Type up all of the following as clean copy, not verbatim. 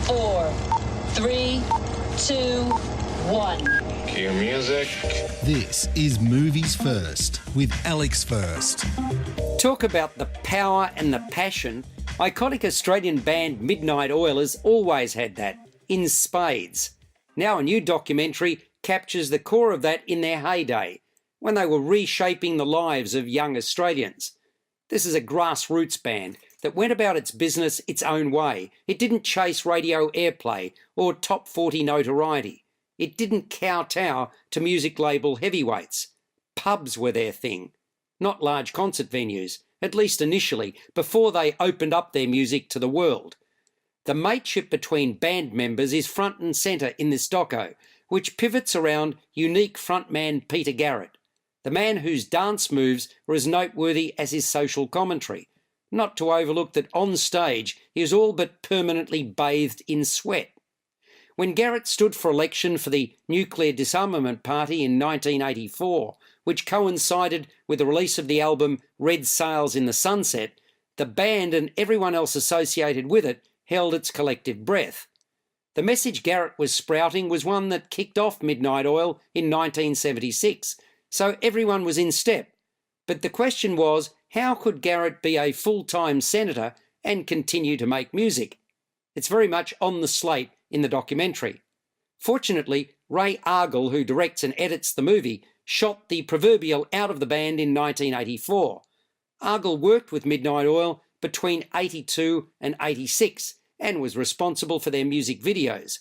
4, 3, 2, 1. Cue music. This is Movies First with Alex First. Talk about the power and the passion. Iconic Australian band Midnight Oil has always had that, in spades. Now a new documentary captures the core of that in their heyday, when they were reshaping the lives of young Australians. This is a grassroots band that went about its business its own way. It didn't chase radio airplay or top 40 notoriety. It didn't kowtow to music label heavyweights. Pubs were their thing, not large concert venues, at least initially, before they opened up their music to the world. The mateship between band members is front and centre in this doco, which pivots around unique frontman Peter Garrett, the man whose dance moves were as noteworthy as his social commentary. Not to overlook that on stage he is all but permanently bathed in sweat. When Garrett stood for election for the Nuclear Disarmament Party in 1984, which coincided with the release of the album Red Sails in the Sunset, the band and everyone else associated with it held its collective breath. The message Garrett was sprouting was one that kicked off Midnight Oil in 1976, so everyone was in step. But the question was, how could Garrett be a full-time senator and continue to make music? It's very much on the slate in the documentary. Fortunately, Ray Argall, who directs and edits the movie, shot the proverbial out of the band in 1984. Argall worked with Midnight Oil between 82 and 86 and was responsible for their music videos.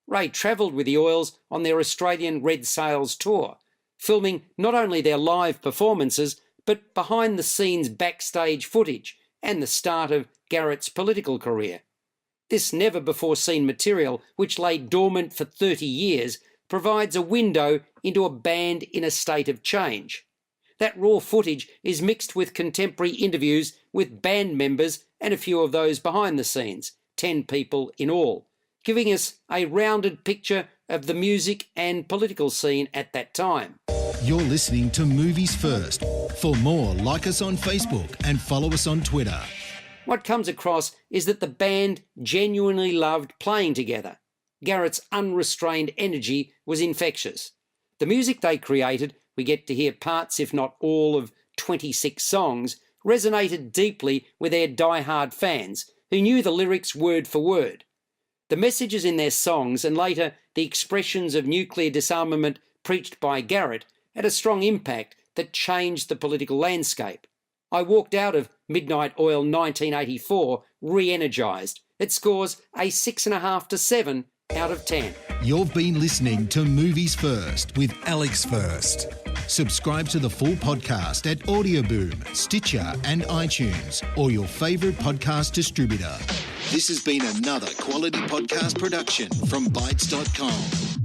Ray travelled with the Oils on their Australian Red Sails tour, filming not only their live performances but behind-the-scenes backstage footage and the start of Garrett's political career. This never-before-seen material, which lay dormant for 30 years, provides a window into a band in a state of change. That raw footage is mixed with contemporary interviews with band members and a few of those behind the scenes, 10 people in all, giving us a rounded picture of the music and political scene at that time. You're listening to Movies First. For more, like us on Facebook and follow us on Twitter. What comes across is that the band genuinely loved playing together. Garrett's unrestrained energy was infectious. The music they created, we get to hear parts if not all of 26 songs, resonated deeply with their die-hard fans, who knew the lyrics word for word. The messages in their songs and later the expressions of nuclear disarmament preached by Garrett had a strong impact that changed the political landscape. I walked out of Midnight Oil 1984 re-energised. It scores a 6.5 to 7 out of 10. You've been listening to Movies First with Alex First. Subscribe to the full podcast at Audioboom, Stitcher and iTunes or your favourite podcast distributor. This has been another quality podcast production from Bytes.com.